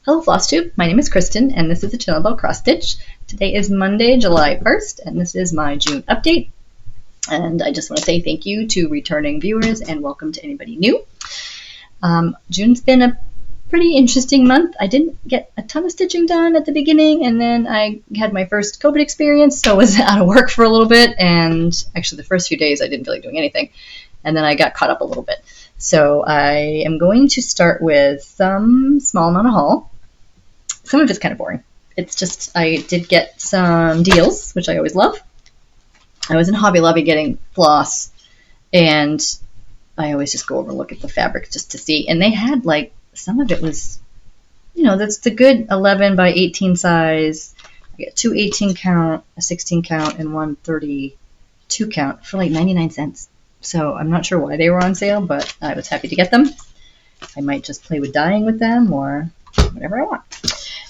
Hello Flosstube, my name is Kristen and this is a channel about cross stitch. Today is Monday, July 1st and this is my June update. And I just want to say thank you to returning viewers and welcome to anybody new. June's been a pretty interesting month. I didn't get a ton of stitching done at the beginning and then I had my first COVID experience, so I was out of work for a little bit, and actually the first few days I didn't feel like doing anything. And then I got caught up a little bit. So I am going to start with some small amount of haul. Some of it's kind of boring. It's just, I did get some deals, which I always love. I was in Hobby Lobby getting floss, and I always just go over and look at the fabric just to see. And they had, like, some of it was, you know, that's the good 11 by 18 size. I get two 18 count, a 16 count, and one 32 count for like 99 cents. So I'm not sure why they were on sale, but I was happy to get them. I might just play with dyeing with them or whatever I want.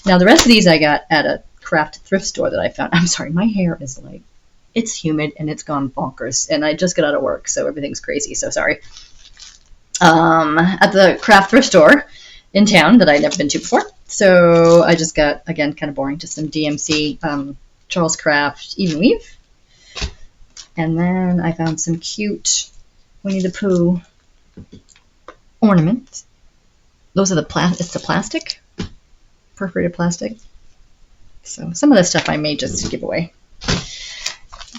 Now the rest of these I got at a craft thrift store that I found. I'm sorry, my hair is like, it's humid and it's gone bonkers, and I just got out of work, so everything's crazy, so sorry. At the craft thrift store in town that I'd never been to before. So I just got, again, kind of boring, just some DMC Charles Craft even weave. And then I found some cute Winnie the Pooh ornaments. Those are it's the plastic, perforated plastic. So some of this stuff I may just give away.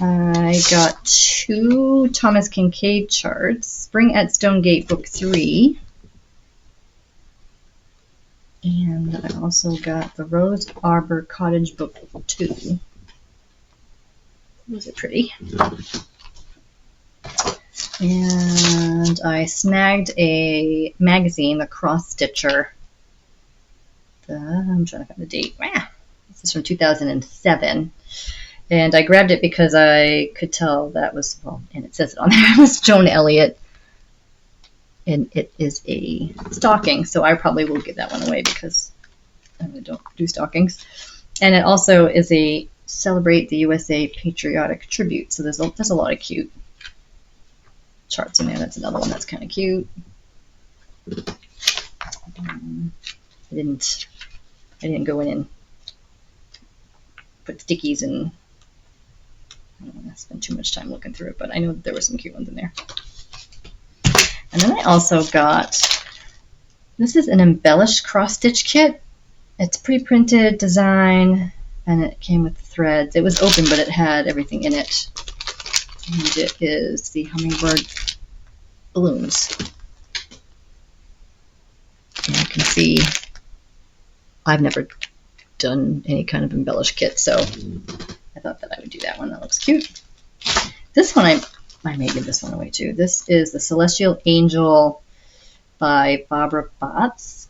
I got two Thomas Kincaid charts, Spring at Stonegate Book 3. And I also got the Rose Arbor Cottage Book 2. Those are pretty. And I snagged a magazine, the Cross-Stitcher. I'm trying to find the date. This is from 2007. And I grabbed it because I could tell that was, well, and it says it on there, it was Joan Elliott. And it is a stocking, so I probably will give that one away because I really don't do stockings. And it also is a Celebrate the USA Patriotic Tribute. So there's a lot of cute charts in there. That's another one that's kind of cute. I didn't go in and put stickies and I don't want to spend too much time looking through it, but I know that there were some cute ones in there. And then I also got, this is an embellished cross-stitch kit. It's pre-printed design, and it came with threads. It was open, but it had everything in it. And it is the hummingbird balloons. And you can see I've never done any kind of embellished kit, so I thought that I would do that one. That looks cute. This one, I may give this one away too. This is the Celestial Angel by Barbara Botts.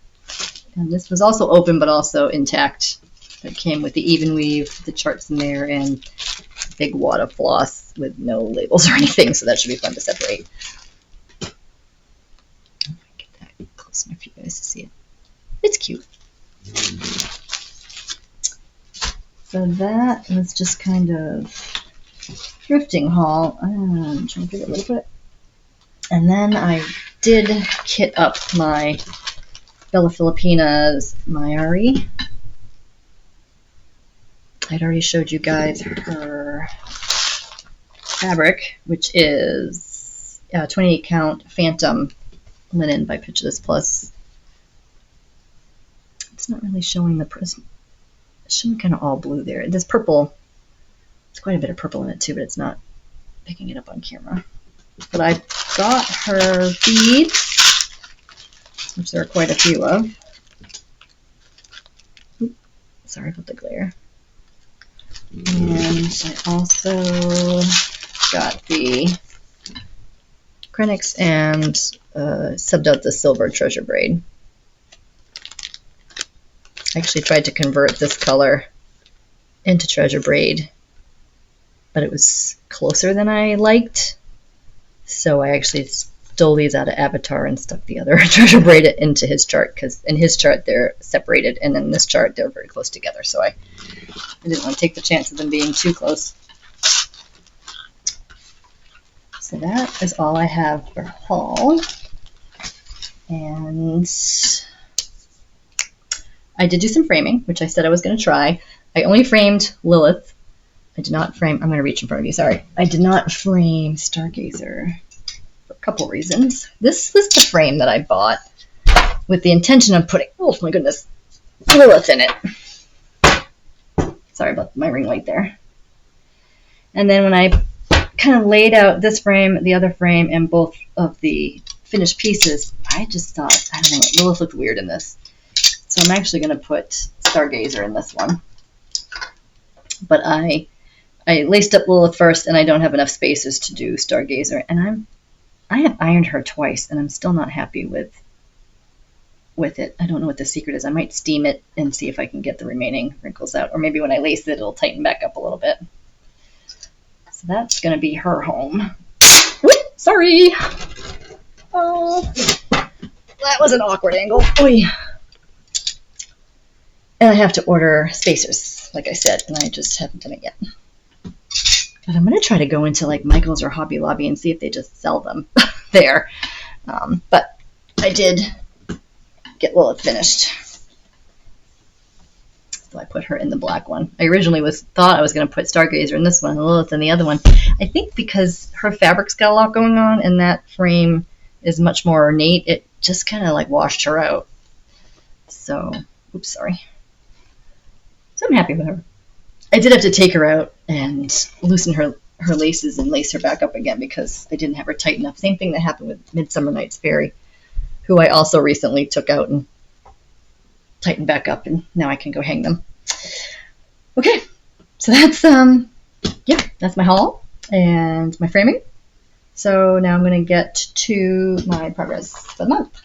And this was also open, but also intact. It came with the even weave, the charts in there, and a big wad of floss with no labels or anything, so that should be fun to separate. I'll get that close enough for you guys to see it. It's cute. So that was just kind of thrifting haul. I'm trying to figure out where to put it. And then I did kit up my Bella Filippina's Mayari. I'd already showed you guys her fabric, which is 28 count Phantom linen by Pitch This Plus. It's not really showing the prism. It's showing kind of all blue there. This purple, it's quite a bit of purple in it too, but it's not picking it up on camera. But I got her beads, which there are quite a few of. Oops, sorry about the glare. And I also got the Krenix and subbed out the silver treasure braid. I actually tried to convert this color into treasure braid, but it was closer than I liked, so I actually stole these out of Avatar and stuck the other treasure braid into his chart, because in his chart they're separated, and in this chart they're very close together, so I didn't want to take the chance of them being too close. So that is all I have for haul. And I did do some framing, which I said I was going to try. I only framed Lilith. I did not frame, I'm going to reach in front of you, sorry. I did not frame Stargazer for a couple reasons. This was the frame that I bought with the intention of putting, oh my goodness, Lilith in it. Sorry about my ring light there. And then when I kind of laid out this frame, the other frame, and both of the finished pieces, I just thought, I don't know, Lilith looked weird in this. So I'm actually going to put Stargazer in this one. But I laced up Lilith first, and I don't have enough spaces to do Stargazer. And I have ironed her twice, and I'm still not happy with it. I don't know what the secret is. I might steam it and see if I can get the remaining wrinkles out. Or maybe when I lace it, it'll tighten back up a little bit. So that's going to be her home. Whoop, sorry. Oh, that was an awkward angle. Oy. And I have to order spacers, like I said, and I just haven't done it yet. But I'm going to try to go into like Michael's or Hobby Lobby and see if they just sell them there. But I did get Lilith finished. So I put her in the black one. I originally thought I was going to put Stargazer in this one and Lilith in the other one. I think because her fabric's got a lot going on and that frame is much more ornate, it just kind of like washed her out. So, oops, sorry. So I'm happy with her. I did have to take her out and loosen her laces and lace her back up again because I didn't have her tight enough. Same thing that happened with Midsummer Night's Fairy, who I also recently took out and tightened back up, and now I can go hang them. Okay, so that's that's my haul and my framing. So now I'm going to get to my progress for the month.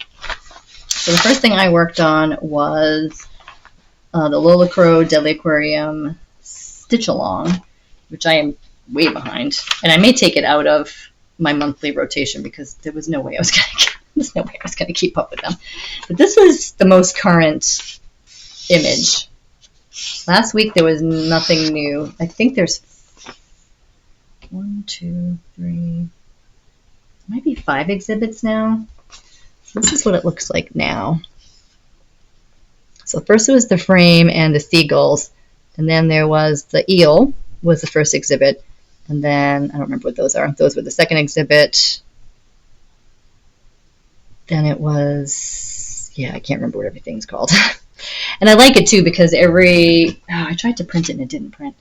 So the first thing I worked on was the Lola Crow Deadly Aquarium Stitch Along, which I am way behind, and I may take it out of my monthly rotation because there was no way I was going to keep up with them. But this was the most current image. Last week there was nothing new. I think there's 1, 2, 3, might be 5 exhibits now. So this is what it looks like now. So first it was the frame and the seagulls, and then there was the eel was the first exhibit, and then I don't remember what those are. Those were the second exhibit. Then it was, I can't remember what everything's called. And I like it too because I tried to print it and it didn't print.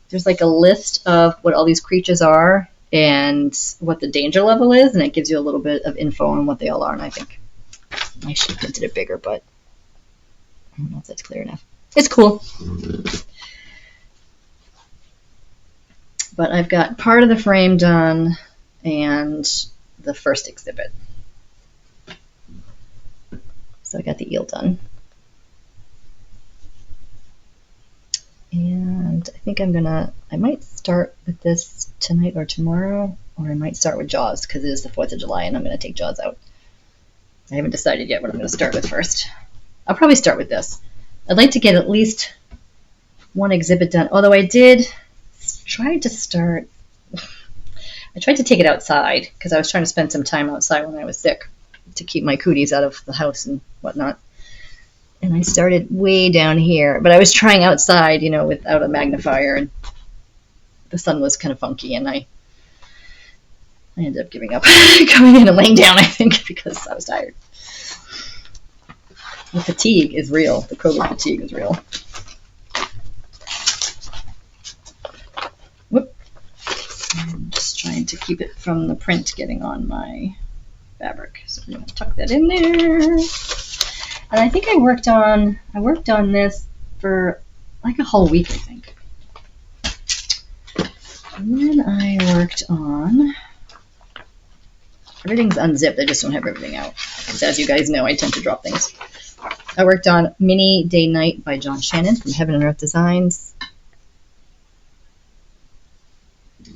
There's like a list of what all these creatures are and what the danger level is, and it gives you a little bit of info on what they all are. And I think I should have printed it bigger, but I don't know if that's clear enough. It's cool. But I've got part of the frame done and the first exhibit. So I got the eel done. And I think I might start with this tonight or tomorrow, or I might start with Jaws because it is the 4th of July and I'm going to take Jaws out. I haven't decided yet what I'm going to start with first. I'll probably start with this. I'd like to get at least one exhibit done, although I did try to start. I tried to take it outside because I was trying to spend some time outside when I was sick to keep my cooties out of the house and whatnot. And I started way down here, but I was trying outside, without a magnifier, and the sun was kind of funky, and I ended up giving up, going in and laying down, I think, because I was tired. The fatigue is real. The COVID fatigue is real. Whoop. I'm just trying to keep it from the print getting on my fabric. So I'm going to tuck that in there. And I think I worked on this for like a whole week, I think. And then I worked on, everything's unzipped, I just don't have everything out. Because as you guys know, I tend to drop things. I worked on Mini Day Night by John Shannon from Heaven and Earth Designs.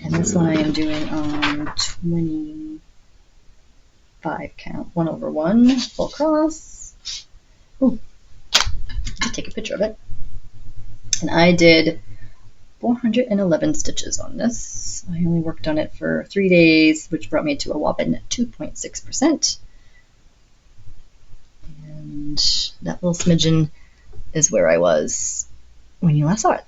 And this one I am doing on 25 count, 1/1, full cross. Ooh, I'll take a picture of it. And I did 411 stitches on this. I only worked on it for 3 days, which brought me to a whopping 2.6%. And that little smidgen is where I was when you last saw it.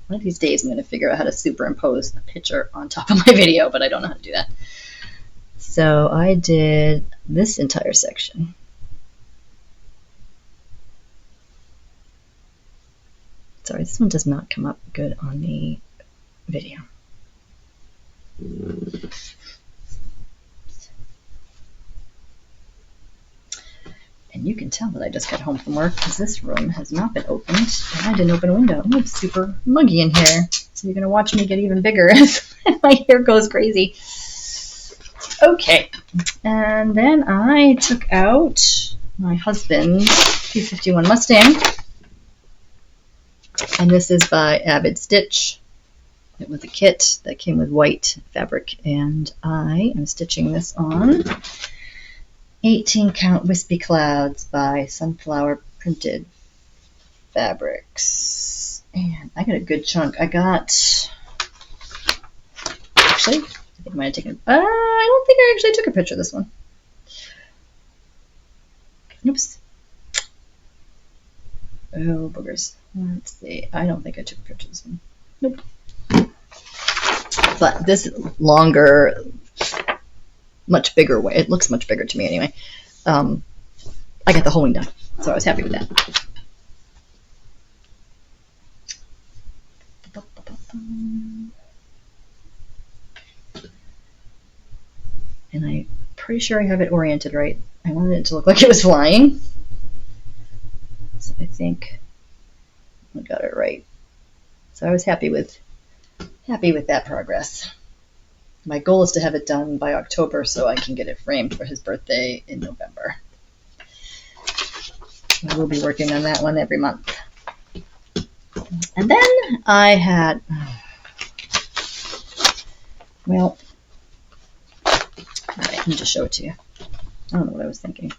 One of these days I'm going to figure out how to superimpose a picture on top of my video, but I don't know how to do that. So I did this entire section. Sorry, this one does not come up good on the video. And you can tell that I just got home from work because this room has not been opened, and I didn't open a window. Oh, it's super muggy in here. So you're going to watch me get even bigger as my hair goes crazy. Okay, and then I took out my husband's P51 Mustang, and this is by Avid Stitch. It was a kit that came with white fabric, and I am stitching this on 18 Count Wispy Clouds by Sunflower Printed Fabrics. And I got a good chunk. I got, actually, I think I might have taken, I don't think I actually took a picture of this one. Oops. Oh, boogers. Let's see. I don't think I took a picture of this one. Nope. But this longer, much bigger way, it looks much bigger to me anyway. I got the holding done, so I was happy with that. And I'm pretty sure I have it oriented right. I wanted it to look like it was flying. So I think I got it right. So I was happy with that progress. My goal is to have it done by October so I can get it framed for his birthday in November. I will be working on that one every month. And then I had, well, all right, let me just show it to you. I don't know what I was thinking.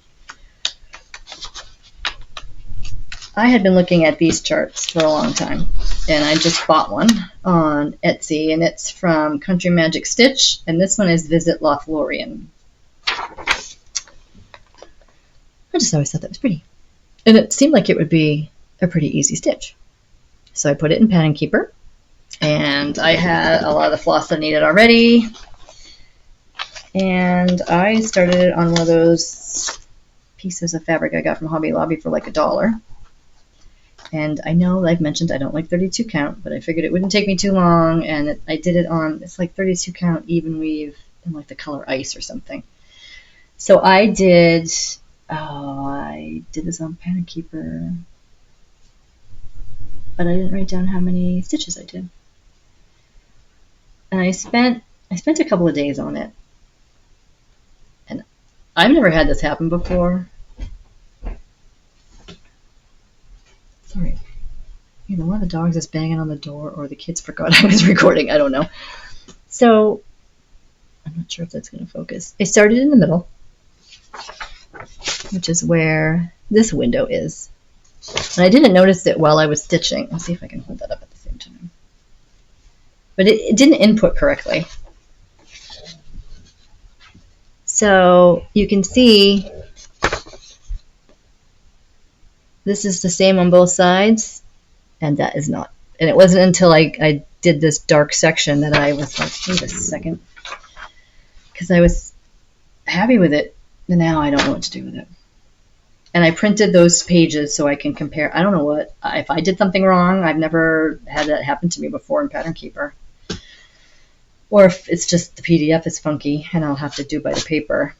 I had been looking at these charts for a long time, and I just bought one on Etsy, and it's from Country Magic Stitch, and this one is Visit Lth Laura. I just always thought that was pretty. And it seemed like it would be a pretty easy stitch. So I put it in Pattern Keeper, and I had a lot of the floss I needed already, and I started it on one of those pieces of fabric I got from Hobby Lobby for like $1. And I know I've mentioned I don't like 32 count, but I figured it wouldn't take me too long, and I did it on, it's like 32 count even weave in like the color ice or something. So I did this on Pattern Keeper, but I didn't write down how many stitches I did. And I spent a couple of days on it. And I've never had this happen before. Sorry. Either one of the dogs is banging on the door or the kids forgot I was recording. I don't know. So, I'm not sure if that's going to focus. I started in the middle, which is where this window is. And I didn't notice it while I was stitching. Let's see if I can hold that up at the same time. But it didn't input correctly. So, you can see this is the same on both sides, and that is not. And it wasn't until I did this dark section that I was like, wait a second. Because I was happy with it, and now I don't know what to do with it. And I printed those pages so I can compare. I don't know what, if I did something wrong. I've never had that happen to me before in Pattern Keeper. Or if it's just the PDF is funky, and I'll have to do by the paper.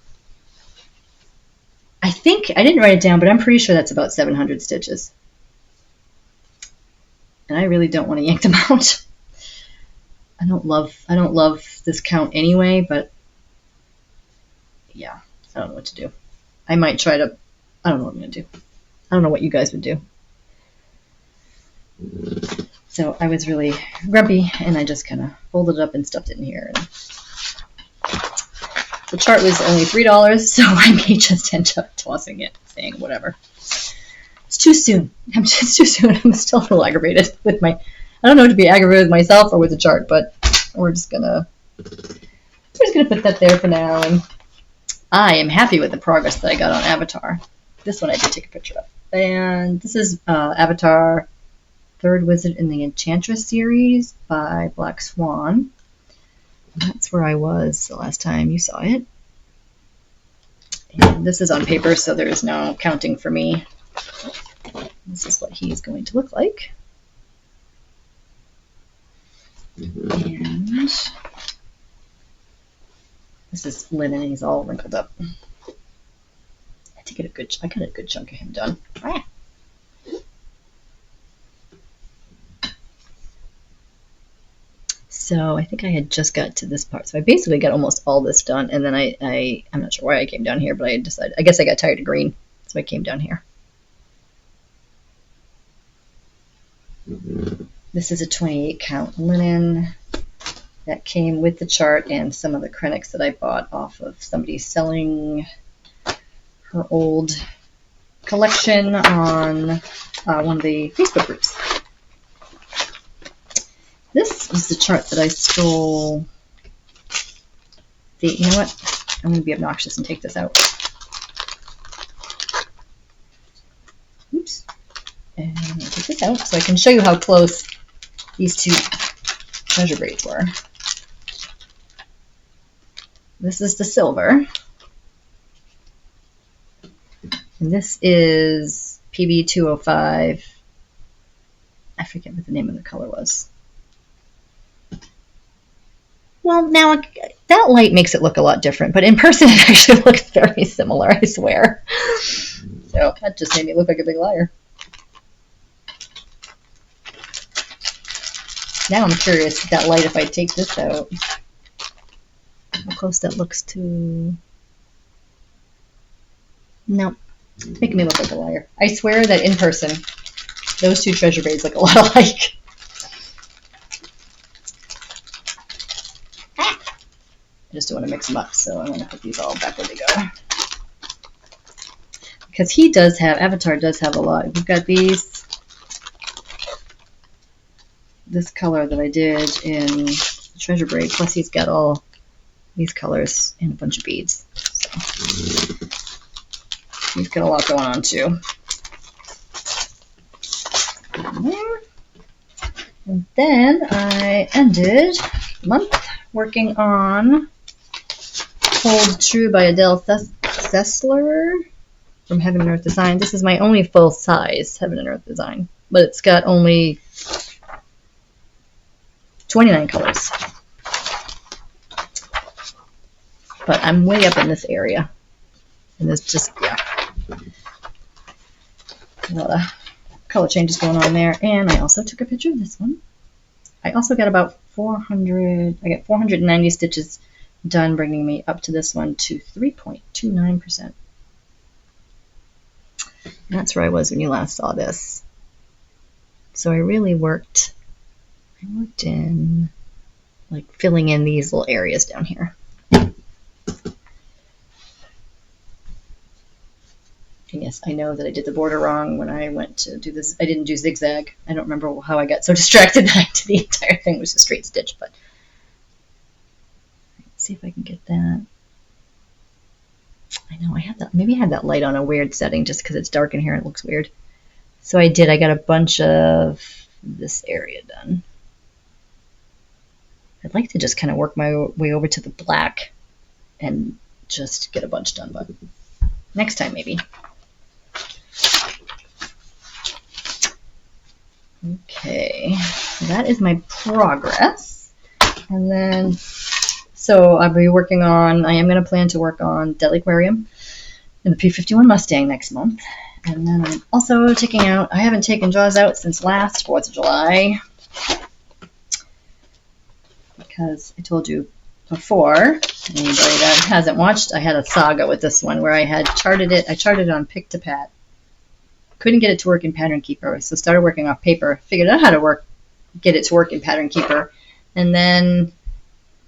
I think, I didn't write it down, but I'm pretty sure that's about 700 stitches. And I really don't want to yank them out. I don't love this count anyway, but yeah, I don't know what to do. I might try to, I don't know what I'm going to do. I don't know what you guys would do. So I was really grumpy, and I just kind of folded it up and stuffed it in here. And the chart was only $3, so I may just end up tossing it, saying whatever. It's too soon. It's too soon. I'm still a little aggravated with my, I don't know if to be aggravated with myself or with the chart, but we're just gonna put that there for now. And I am happy with the progress that I got on Avatar. This one I did take a picture of. And this is Avatar Third Wizard in the Enchantress series by Black Swan. That's where I was the last time you saw it. And this is on paper, so there is no counting for me. This is what he's going to look like. And this is linen, and he's all wrinkled up. I got a good chunk of him done. Ah. So I think I had just got to this part. So I basically got almost all this done, and then I'm not sure why I came down here, but I decided, I guess I got tired of green, so I came down here. This is a 28 count linen that came with the chart and some of the Krennics that I bought off of somebody selling her old collection on one of the Facebook groups. This is the chart that I stole. You know what? I'm going to be obnoxious and take this out. Oops. And I'm going to take this out so I can show you how close these two treasure braids were. This is the silver. And this is PB 205. I forget what the name of the color was. Well, now that light makes it look a lot different, but in person it actually looks very similar, I swear. So that just made me look like a big liar. Now I'm curious with that light if I take this out, how close that looks to... No, it's making me look like a liar. I swear that in person, those two treasure braids look a lot alike. I just don't want to mix them up, so I want to put these all back where they go. Because he does have, Avatar does have a lot. We've got these, this color that I did in treasure braid, plus he's got all these colors and a bunch of beads. So he's got a lot going on too. And then I ended the month working on Hold True by Adele Sessler from Heaven and Earth Design. This is my only full size Heaven and Earth design, but it's got only 29 colors. But I'm way up in this area, and there's just, yeah, a lot of color changes going on there. And I also took a picture of this one. I also got about 490 stitches done, bringing me up to this one to 3.29%. That's where I was when you last saw this. So I really worked in like filling in these little areas down here. And yes, I know that I did the border wrong when I went to do this. I didn't do zigzag. I don't remember how I got so distracted that I did the entire thing was a straight stitch, but let's see if I can get that. I know I had that, maybe I had that light on a weird setting just because it's dark in here and it looks weird. So I got a bunch of this area done. I'd like to just kind of work my way over to the black and just get a bunch done, but next time maybe. Okay, that is my progress. And then, so I'll be working on, I am going to plan to work on Deadly Aquarium and the P-51 Mustang next month. And then I'm also taking out, I haven't taken jaws out since last 4th of July. Because I told you before, anybody that hasn't watched, I had a saga with this one where I had charted it. I charted it on Pick to Pat. Couldn't get it to work in Pattern Keeper, so started working off paper. Figured out how to get it to work in Pattern Keeper, and then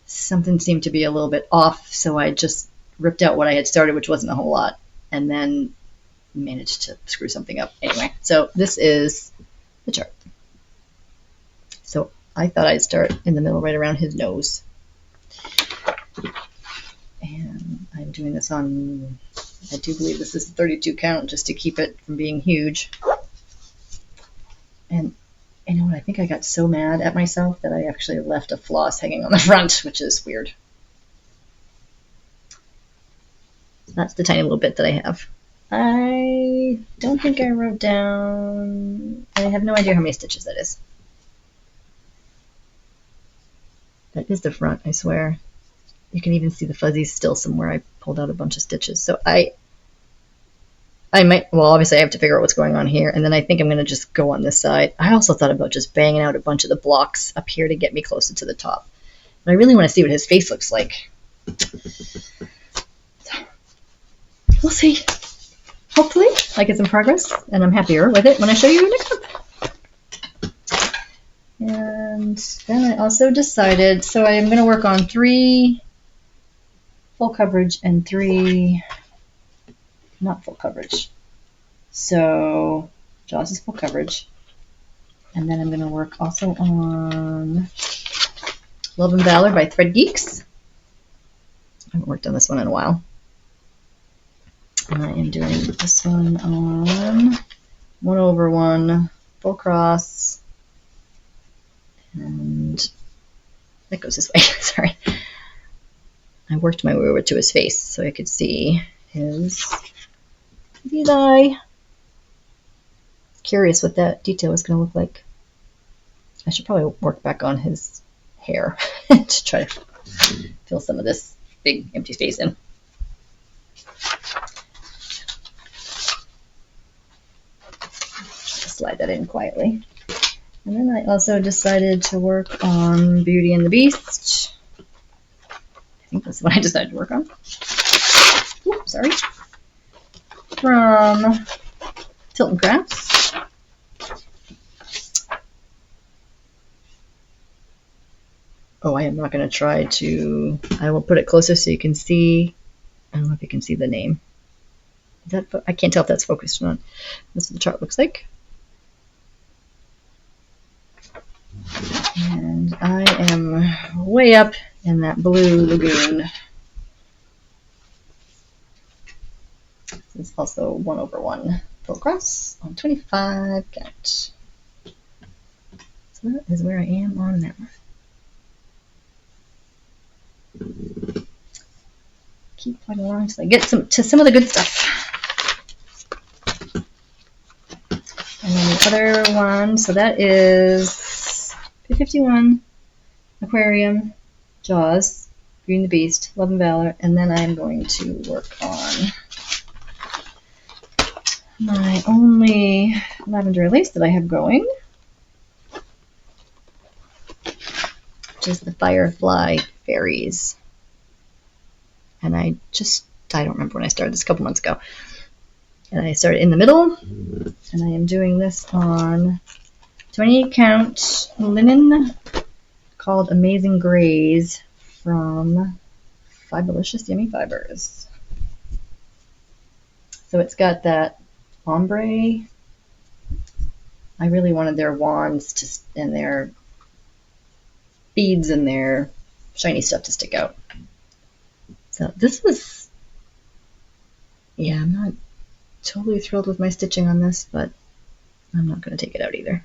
something seemed to be a little bit off, so I just ripped out what I had started, which wasn't a whole lot, and then managed to screw something up. Anyway, so this is the chart. So I thought I'd start in the middle, right around his nose. And I'm doing this on I do believe this is 32 count just to keep it from being huge. And you know what? I think I got so mad at myself that I actually left a floss hanging on the front, which is weird. That's the tiny little bit that I have. I don't think I wrote down, I have no idea how many stitches that is. That is the front, I swear. You can even see the fuzzies still somewhere. I pulled out a bunch of stitches. So I might, well, obviously I have to figure out what's going on here, and then I think I'm going to just go on this side. I also thought about just banging out a bunch of the blocks up here to get me closer to the top. But I really want to see what his face looks like. We'll see. Hopefully I get some progress, and I'm happier with it when I show you next month. And then I also decided, so I'm going to work on 3 full coverage and 3 not full coverage. So Jaws is full coverage. And then I'm going to work also on Love and Valor by Thread Geeks. I haven't worked on this one in a while. And I am doing this one on 1/1 full cross. And that goes this way. Sorry. I worked my way over to his face so I could see his eye. Curious what that detail is going to look like. I should probably work back on his hair to try to fill some of this big empty space in. Slide that in quietly. And then I also decided to work on Beauty and the Beast. I think that's what I decided to work on. Oops, sorry. From Tilton Crafts. Oh, I am not going to try to... I will put it closer so you can see... I don't know if you can see the name. Is that, I can't tell if that's focused or not. This is what the chart looks like. And I am way up in that blue lagoon. This is also 1/1 full cross on 25 count. So that is where I am on that one. Keep plugging along until I get to some of the good stuff. And then the other one, so that is 51 Aquarium, Jaws, Beauty and the Beast, Love and Valor, and then I'm going to work on my only lavender lace that I have going, which is the Firefly Fairies. And I don't remember when I started this, a couple months ago. And I started in the middle, and I am doing this on 28 count linen called Amazing Grays from Fibulicious Yummy Fibers. So it's got that ombre. I really wanted their wands and their beads and their shiny stuff to stick out. So this was, yeah, I'm not totally thrilled with my stitching on this, but I'm not going to take it out either.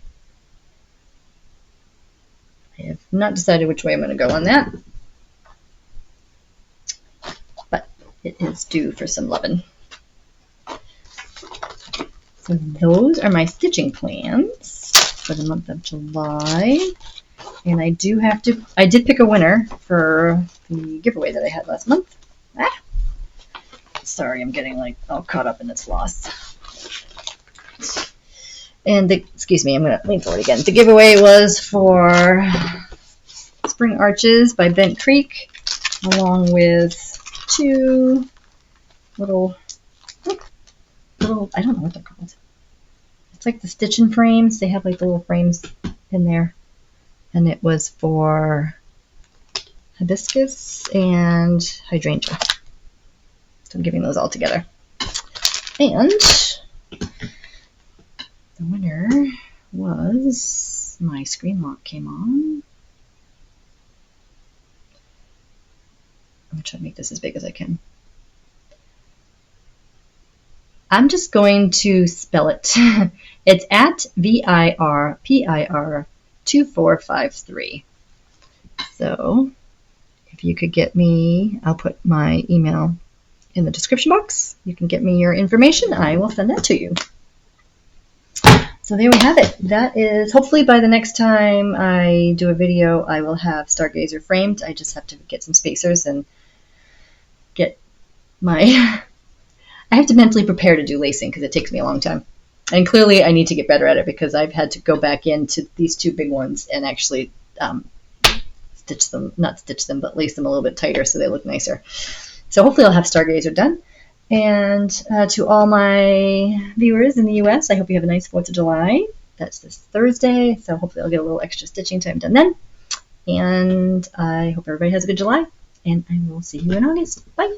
I have not decided which way I'm going to go on that, but it is due for some lovin'. So those are my stitching plans for the month of July. And I did pick a winner for the giveaway that I had last month. Ah! Sorry, I'm getting like all caught up in this loss. And excuse me, I'm going to lean forward again. The giveaway was for Spring Arches by Bent Creek, along with 2 little, I don't know what they're called. It's like the stitching frames. They have like the little frames in there. And it was for hibiscus and hydrangea. So I'm giving those all together. And the winner was, my screen lock came on. I'm going to try to make this as big as I can. I'm just going to spell it. It's at VIRPIR2453. So if you could get me, I'll put my email in the description box. You can get me your information. I will send that to you. So there we have it. That is, hopefully by the next time I do a video, I will have Stargazer framed. I just have to get some spacers and get my... I have to mentally prepare to do lacing because it takes me a long time. And clearly I need to get better at it because I've had to go back into these two big ones and actually stitch them, not stitch them, but lace them a little bit tighter so they look nicer. So hopefully I'll have Stargazer done. And to all my viewers in the US, I hope you have a nice 4th of July. That's this Thursday, so hopefully I'll get a little extra stitching time done then. And I hope everybody has a good July, and I will see you in August. Bye!